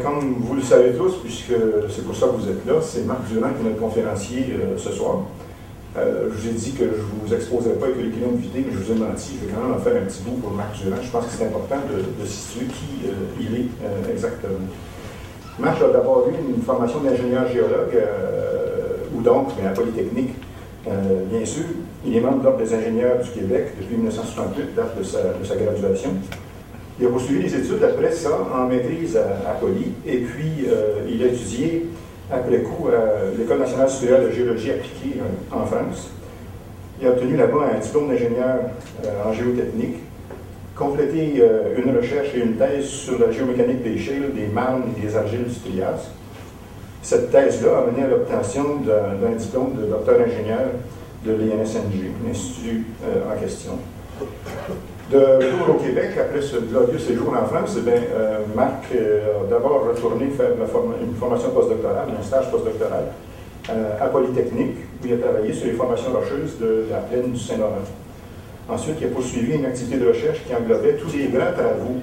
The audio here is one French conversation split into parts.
Comme vous le savez tous, puisque c'est pour ça que vous êtes là, c'est Marc Durand qui est notre conférencier ce soir. Je vous ai dit que je ne vous exposerai pas avec le curriculum vitae, mais je vous ai menti. Je vais quand même en faire un petit bout pour Marc Durand. Je pense que c'est important de situer qui il est exactement. Marc a d'abord eu une formation d'ingénieur géologue, ou donc, mais à Polytechnique, bien sûr. Il est membre de l'Ordre des ingénieurs du Québec depuis 1968, date de sa graduation. Il a poursuivi les études après ça en maîtrise à Poly, et puis il a étudié après coup à l'École nationale supérieure de géologie appliquée en France. Il a obtenu là-bas un diplôme d'ingénieur en géotechnique, complété une recherche et une thèse sur la géomécanique des shales, des marnes et des argiles du Trias. Cette thèse-là a mené à l'obtention d'un diplôme de docteur ingénieur de l'INSNG, l'institut en question. De retour au Québec, après ce glorieux séjour en France, Marc a d'abord retourné faire une formation postdoctorale, un stage postdoctoral à Polytechnique, où il a travaillé sur les formations rocheuses de la plaine du Saint-Laurent. Ensuite, il a poursuivi une activité de recherche qui englobait tous les grands travaux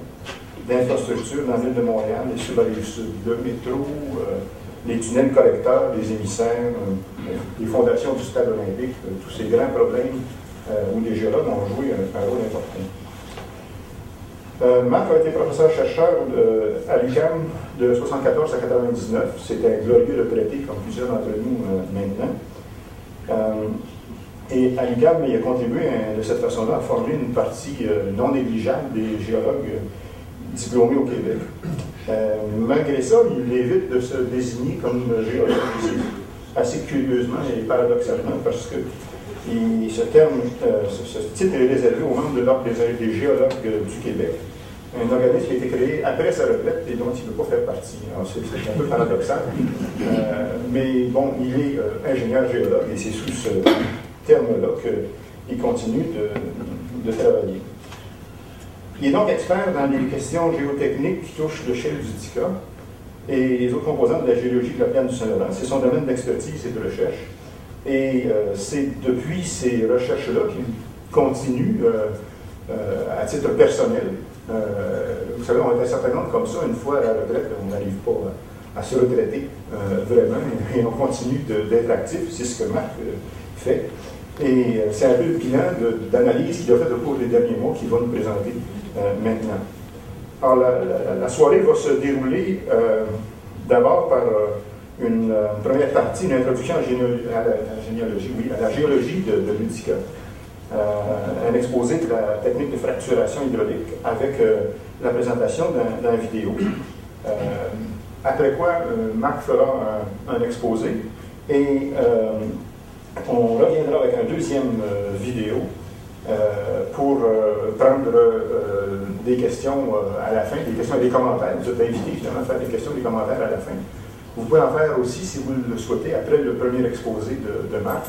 d'infrastructure dans l'île de Montréal et sur la rive sud, le métro, les tunnels collecteurs, les émissaires, les fondations du stade olympique, tous ces grands problèmes où les géologues ont joué un rôle important. Marc a été professeur-chercheur à l'UQAM de 1974 à 1999. C'est un glorieux retraité, comme plusieurs d'entre nous maintenant. Et à l'UQAM, il a contribué de cette façon-là à former une partie non négligeable des géologues diplômés au Québec. Malgré ça, il évite de se désigner comme géologue, assez curieusement et paradoxalement, parce que ce titre est réservé aux membres de l'Ordre des géologues du Québec, un organisme qui a été créé après sa retraite et dont il ne peut pas faire partie. C'est un peu paradoxal, mais bon, il est ingénieur géologue et c'est sous ce terme-là qu'il continue de travailler. Il est donc expert dans les questions géotechniques qui touchent le shale d'Utica et les autres composantes de la géologie de la plaine du Saint-Laurent. C'est son domaine d'expertise et de recherche. Et c'est depuis ces recherches-là qu'il continue à titre personnel. Vous savez, on est un certain nombre comme ça, une fois à la retraite, on n'arrive pas à se retraiter vraiment, et on continue d'être actif, c'est ce que Marc fait. Et c'est un peu le bilan d'analyse qu'il a fait au cours des derniers mois qu'il va nous présenter maintenant. Alors, la soirée va se dérouler d'abord par une première partie, une introduction à la géologie de l'Utica, un exposé de la technique de fracturation hydraulique avec la présentation d'un vidéo. Après quoi, Marc fera un exposé et on reviendra avec un deuxième vidéo pour prendre des questions à la fin, des questions et des commentaires. Vous êtes invités finalement à faire des questions et des commentaires à la fin. Vous pouvez en faire aussi, si vous le souhaitez, après le premier exposé de Marc,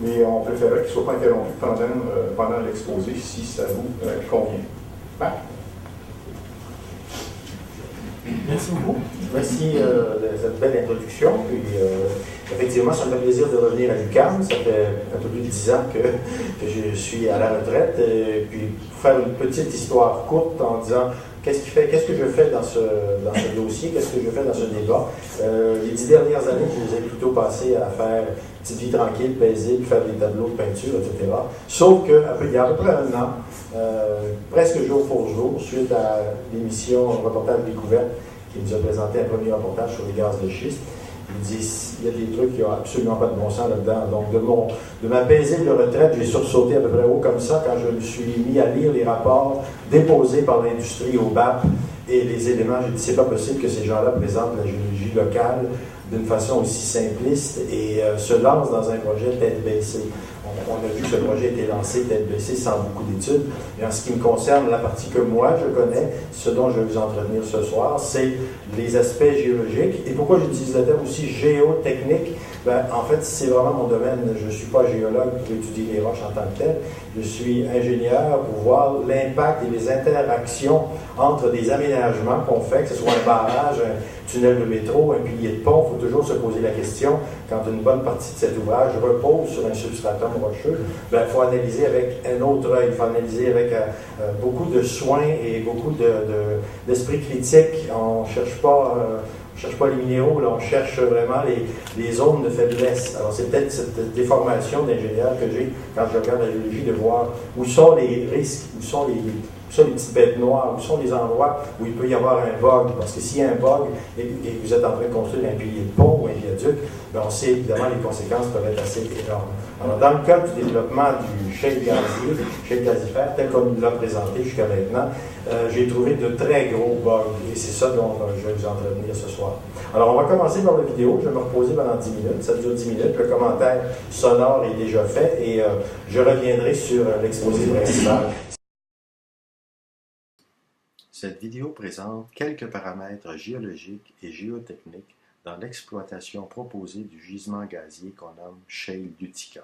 mais on préférerait qu'il ne soit pas interrompu pendant l'exposé, si ça vous convient. Marc? Merci beaucoup. Merci de cette belle introduction. Puis, effectivement, ça me fait plaisir de revenir à l'UQAM. Ça fait un peu plus de 10 ans que je suis à la retraite. Et puis, pour faire une petite histoire courte en disant qu'est-ce que je fais dans ce dossier, qu'est-ce que je fais dans ce débat. Les 10 dernières années, je les ai plutôt passées à faire une petite vie tranquille, paisible, faire des tableaux de peinture, etc. Sauf qu'il y a à peu près un an, presque jour pour jour, suite à l'émission Reportage Découverte, qui nous a présenté un premier reportage sur les gaz de schiste. Il dit il y a des trucs qui n'ont absolument pas de bon sens là-dedans. Donc, de ma paisible retraite, j'ai sursauté à peu près haut comme ça quand je me suis mis à lire les rapports déposés par l'industrie au BAP et les éléments. J'ai dit c'est pas possible que ces gens-là présentent la géologie locale d'une façon aussi simpliste et se lancent dans un projet tête baissée. On a vu que ce projet a été lancé tête baissée sans beaucoup d'études. Et en ce qui me concerne, la partie que moi je connais, ce dont je vais vous entretenir ce soir, c'est les aspects géologiques. Et pourquoi j'utilise le terme aussi géotechnique? Ben, en fait, c'est vraiment mon domaine. Je ne suis pas géologue pour étudier les roches en tant que telles. Je suis ingénieur pour voir l'impact et les interactions entre des aménagements qu'on fait, que ce soit un barrage, un tunnel de métro, un pilier de pont. Il faut toujours se poser la question, quand une bonne partie de cet ouvrage repose sur un substratum rocheux, ben, il faut analyser avec un autre œil, il faut analyser avec beaucoup de soin et beaucoup d'esprit critique. On ne cherche pas les minéraux, là, on cherche vraiment les zones de faiblesse. Alors, c'est peut-être cette déformation d'ingénieur que j'ai quand je regarde la géologie, de voir où sont les risques, où sont les petites bêtes noires, où sont les endroits où il peut y avoir un bug. Parce que s'il y a un bug et que vous êtes en train de construire un pilier de pont ou un viaduc, bien, on sait évidemment les conséquences peuvent être assez énormes. Alors, dans le cas du développement du shale gazifère, tel qu'on nous l'a présenté jusqu'à maintenant, j'ai trouvé de très gros bugs et c'est ça dont je vais vous entretenir ce soir. Alors, on va commencer par la vidéo. Je vais me reposer pendant 10 minutes. Ça dure 10 minutes. Le commentaire sonore est déjà fait et je reviendrai sur l'exposé principal. Cette vidéo présente quelques paramètres géologiques et géotechniques dans l'exploitation proposée du gisement gazier qu'on nomme shale d'Utica.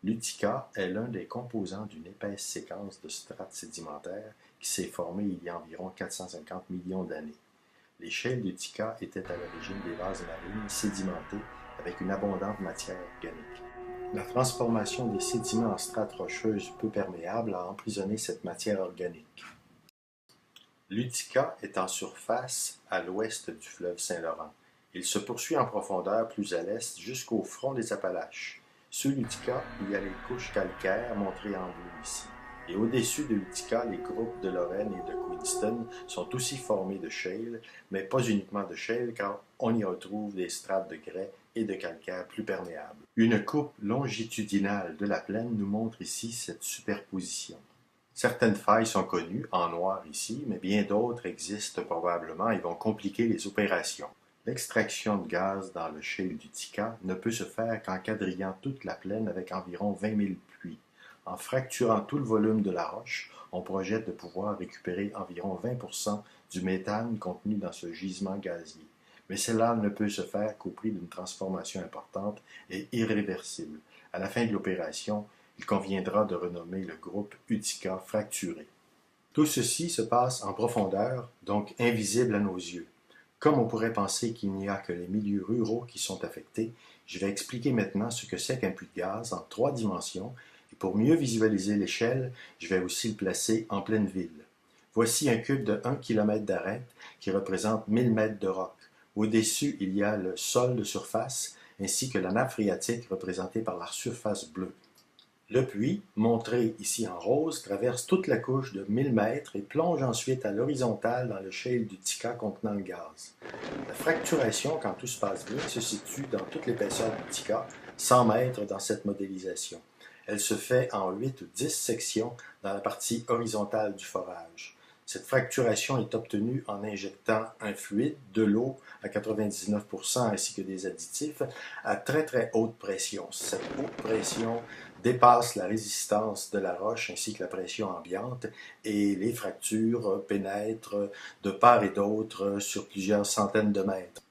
L'Utica est l'un des composants d'une épaisse séquence de strates sédimentaires qui s'est formée il y a environ 450 millions d'années. Les shales d'Utica étaient à l'origine des vases marines sédimentés avec une abondante matière organique. La transformation des sédiments en strates rocheuses peu perméables a emprisonné cette matière organique. L'Utica est en surface à l'ouest du fleuve Saint-Laurent. Il se poursuit en profondeur plus à l'est jusqu'au front des Appalaches. Sur l'Utica, il y a les couches calcaires montrées en bleu ici. Et au-dessus de l'Utica, les groupes de Lorraine et de Queenston sont aussi formés de shale, mais pas uniquement de shale car on y retrouve des strates de grès et de calcaire plus perméables. Une coupe longitudinale de la plaine nous montre ici cette superposition. Certaines failles sont connues, en noir ici, mais bien d'autres existent probablement et vont compliquer les opérations. L'extraction de gaz dans le shale d'Utica ne peut se faire qu'en quadrillant toute la plaine avec environ 20 000 puits. En fracturant tout le volume de la roche, on projette de pouvoir récupérer environ 20% du méthane contenu dans ce gisement gazier. Mais cela ne peut se faire qu'au prix d'une transformation importante et irréversible. À la fin de l'opération, il conviendra de renommer le groupe Utica fracturé. Tout ceci se passe en profondeur, donc invisible à nos yeux. Comme on pourrait penser qu'il n'y a que les milieux ruraux qui sont affectés, je vais expliquer maintenant ce que c'est qu'un puits de gaz en 3 dimensions, et pour mieux visualiser l'échelle, je vais aussi le placer en pleine ville. Voici un cube de 1 km d'arête qui représente 1000 mètres de roc. Au-dessus, il y a le sol de surface, ainsi que la nappe phréatique représentée par la surface bleue. Le puits, montré ici en rose, traverse toute la couche de 1000 mètres et plonge ensuite à l'horizontale dans le shale d'Utica contenant le gaz. La fracturation, quand tout se passe bien, se situe dans toute l'épaisseur d'Utica, 100 mètres dans cette modélisation. Elle se fait en 8 ou 10 sections dans la partie horizontale du forage. Cette fracturation est obtenue en injectant un fluide, de l'eau à 99% ainsi que des additifs à très très haute pression. Cette haute pression dépasse la résistance de la roche ainsi que la pression ambiante et les fractures pénètrent de part et d'autre sur plusieurs centaines de mètres.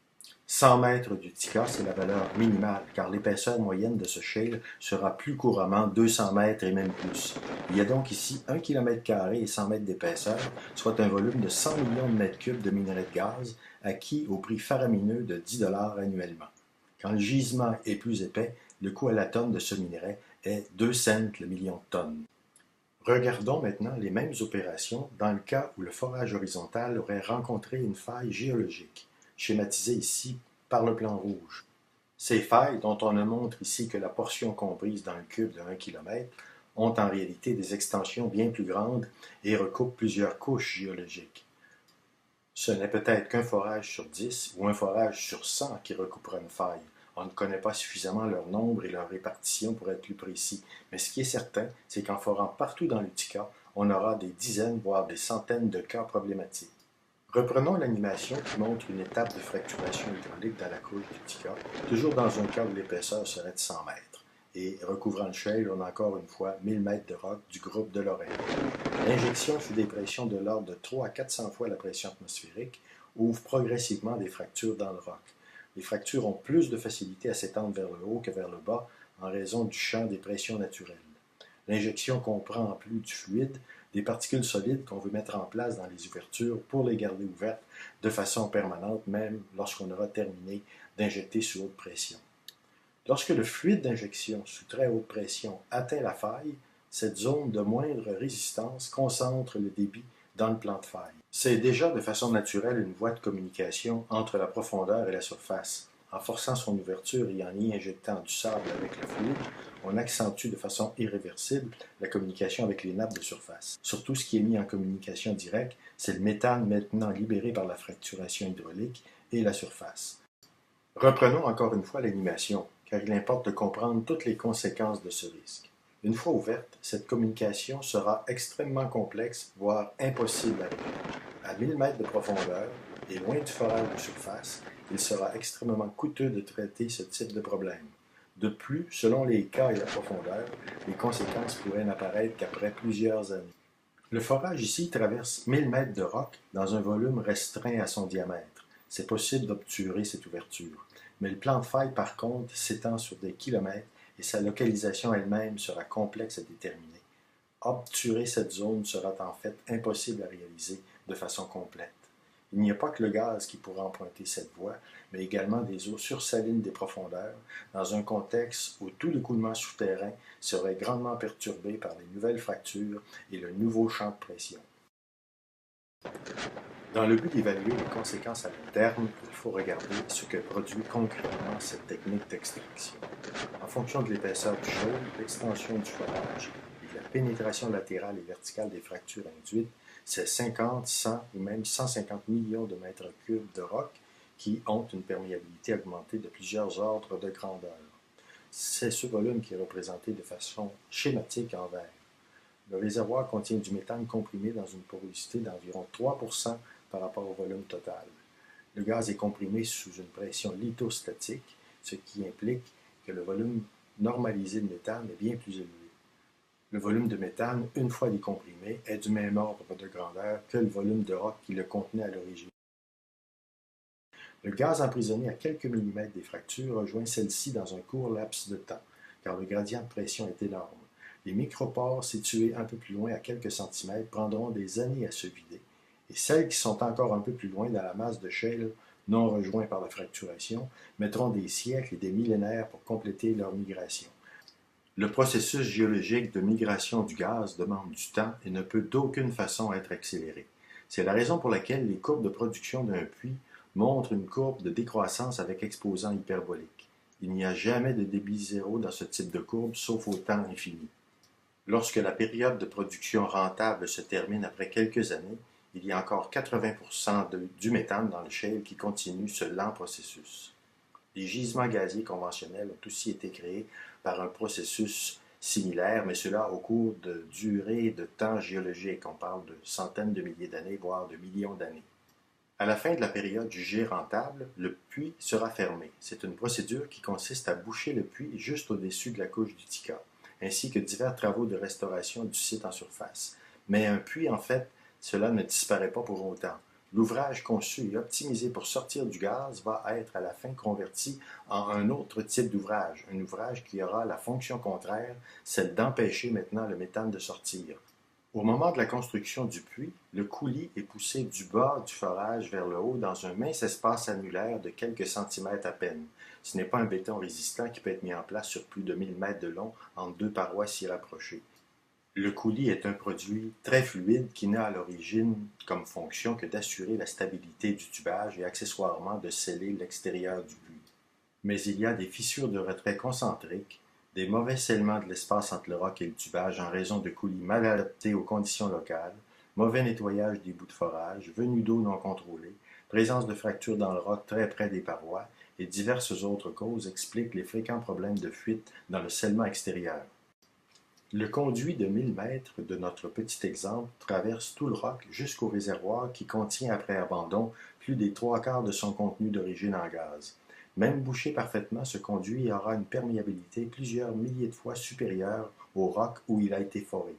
100 mètres d'Utica, c'est la valeur minimale, car l'épaisseur moyenne de ce shale sera plus couramment 200 mètres et même plus. Il y a donc ici 1 km² et 100 mètres d'épaisseur, soit un volume de 100 millions de mètres cubes de minerai de gaz, acquis au prix faramineux de 10 $ annuellement. Quand le gisement est plus épais, le coût à la tonne de ce minerai est 2 cents le million de tonnes. Regardons maintenant les mêmes opérations dans le cas où le forage horizontal aurait rencontré une faille géologique, schématisée ici par le plan rouge. Ces failles, dont on ne montre ici que la portion comprise dans le cube de 1 km, ont en réalité des extensions bien plus grandes et recoupent plusieurs couches géologiques. Ce n'est peut-être qu'un forage sur 10 ou un forage sur 100 qui recoupera une faille. On ne connaît pas suffisamment leur nombre et leur répartition pour être plus précis, mais ce qui est certain, c'est qu'en forant partout dans l'Utica, on aura des dizaines, voire des centaines de cas problématiques. Reprenons l'animation qui montre une étape de fracturation hydraulique dans la couche d'Utica, toujours dans un cas où l'épaisseur serait de 100 mètres. Et recouvrant le shale, on a encore une fois 1000 mètres de roc du groupe de Lorraine. L'injection sous des pressions de l'ordre de 300 à 400 fois la pression atmosphérique ouvre progressivement des fractures dans le roc. Les fractures ont plus de facilité à s'étendre vers le haut que vers le bas en raison du champ des pressions naturelles. L'injection comprend, en plus du fluide, des particules solides qu'on veut mettre en place dans les ouvertures pour les garder ouvertes de façon permanente, même lorsqu'on aura terminé d'injecter sous haute pression. Lorsque le fluide d'injection sous très haute pression atteint la faille, cette zone de moindre résistance concentre le débit dans le plan de faille. C'est déjà de façon naturelle une voie de communication entre la profondeur et la surface. En forçant son ouverture et en y injectant du sable avec le fluide, on accentue de façon irréversible la communication avec les nappes de surface. Surtout, ce qui est mis en communication directe, c'est le méthane maintenant libéré par la fracturation hydraulique et la surface. Reprenons encore une fois l'animation, car il importe de comprendre toutes les conséquences de ce risque. Une fois ouverte, cette communication sera extrêmement complexe, voire impossible à faire. À 1000 mètres de profondeur et loin du forage de surface, il sera extrêmement coûteux de traiter ce type de problème. De plus, selon les cas et la profondeur, les conséquences pourraient n'apparaître qu'après plusieurs années. Le forage ici traverse 1000 mètres de roc dans un volume restreint à son diamètre. C'est possible d'obturer cette ouverture. Mais le plan de faille, par contre, s'étend sur des kilomètres et sa localisation elle-même sera complexe à déterminer. Obturer cette zone sera en fait impossible à réaliser de façon complète. Il n'y a pas que le gaz qui pourra emprunter cette voie, mais également des eaux sursalines des profondeurs, dans un contexte où tout l'écoulement souterrain serait grandement perturbé par les nouvelles fractures et le nouveau champ de pression. Dans le but d'évaluer les conséquences à long terme, il faut regarder ce que produit concrètement cette technique d'extraction. En fonction de l'épaisseur du chaude, l'extension du forage et de la pénétration latérale et verticale des fractures induites, c'est 50, 100 ou même 150 millions de mètres cubes de roc qui ont une perméabilité augmentée de plusieurs ordres de grandeur. C'est ce volume qui est représenté de façon schématique en vert. Le réservoir contient du méthane comprimé dans une porosité d'environ 3% par rapport au volume total. Le gaz est comprimé sous une pression lithostatique, ce qui implique que le volume normalisé de méthane est bien plus élevé. Le volume de méthane, une fois décomprimé, est du même ordre de grandeur que le volume de roc qui le contenait à l'origine. Le gaz emprisonné à quelques millimètres des fractures rejoint celle-ci dans un court laps de temps, car le gradient de pression est énorme. Les micropores situés un peu plus loin à quelques centimètres prendront des années à se vider, et celles qui sont encore un peu plus loin dans la masse de shale non rejoints par la fracturation mettront des siècles et des millénaires pour compléter leur migration. Le processus géologique de migration du gaz demande du temps et ne peut d'aucune façon être accéléré. C'est la raison pour laquelle les courbes de production d'un puits montrent une courbe de décroissance avec exposant hyperbolique. Il n'y a jamais de débit zéro dans ce type de courbe, sauf au temps infini. Lorsque la période de production rentable se termine après quelques années, il y a encore 80% du méthane dans le shale qui continue ce lent processus. Les gisements gaziers conventionnels ont aussi été créés par un processus similaire, mais cela au cours de durées de temps géologique. On parle de centaines de milliers d'années, voire de millions d'années. À la fin de la période jugée rentable, le puits sera fermé. C'est une procédure qui consiste à boucher le puits juste au-dessus de la couche d'Utica, ainsi que divers travaux de restauration du site en surface. Mais un puits, en fait, cela ne disparaît pas pour autant. L'ouvrage conçu et optimisé pour sortir du gaz va être à la fin converti en un autre type d'ouvrage, un ouvrage qui aura la fonction contraire, celle d'empêcher maintenant le méthane de sortir. Au moment de la construction du puits, le coulis est poussé du bas du forage vers le haut dans un mince espace annulaire de quelques centimètres à peine. Ce n'est pas un béton résistant qui peut être mis en place sur plus de 1000 mètres de long entre deux parois si rapprochées. Le coulis est un produit très fluide qui n'a à l'origine comme fonction que d'assurer la stabilité du tubage et accessoirement de sceller l'extérieur du puits. Mais il y a des fissures de retrait concentriques, des mauvais scellements de l'espace entre le roc et le tubage en raison de coulis mal adaptés aux conditions locales, mauvais nettoyage des bouts de forage, venue d'eau non contrôlée, présence de fractures dans le roc très près des parois et diverses autres causes expliquent les fréquents problèmes de fuite dans le scellement extérieur. Le conduit de 1000 mètres de notre petit exemple traverse tout le roc jusqu'au réservoir qui contient après abandon plus des 3/4 de son contenu d'origine en gaz. Même bouché parfaitement, ce conduit aura une perméabilité plusieurs milliers de fois supérieure au roc où il a été foré.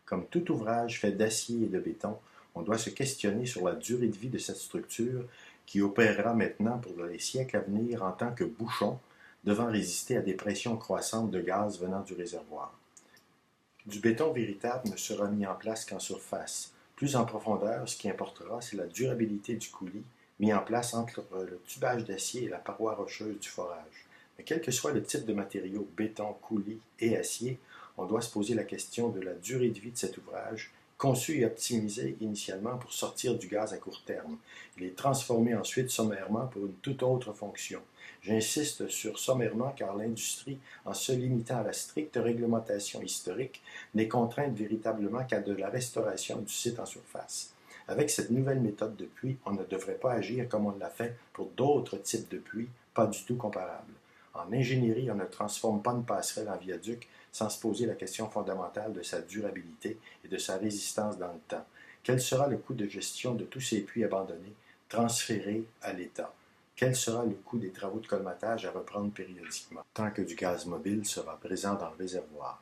Comme tout ouvrage fait d'acier et de béton, on doit se questionner sur la durée de vie de cette structure qui opérera maintenant pour les siècles à venir en tant que bouchon devant résister à des pressions croissantes de gaz venant du réservoir. Du béton véritable ne sera mis en place qu'en surface. Plus en profondeur, ce qui importera, c'est la durabilité du coulis mis en place entre le tubage d'acier et la paroi rocheuse du forage. Mais quel que soit le type de matériau, béton, coulis et acier, on doit se poser la question de la durée de vie de cet ouvrage, conçu et optimisé initialement pour sortir du gaz à court terme. Il est transformé ensuite sommairement pour une toute autre fonction. J'insiste sur sommairement car l'industrie, en se limitant à la stricte réglementation historique, n'est contrainte véritablement qu'à de la restauration du site en surface. Avec cette nouvelle méthode de puits, on ne devrait pas agir comme on l'a fait pour d'autres types de puits, pas du tout comparables. En ingénierie, on ne transforme pas une passerelle en viaduc sans se poser la question fondamentale de sa durabilité et de sa résistance dans le temps. Quel sera le coût de gestion de tous ces puits abandonnés, transférés à l'État? Quel sera le coût des travaux de colmatage à reprendre périodiquement, tant que du gaz mobile sera présent dans le réservoir?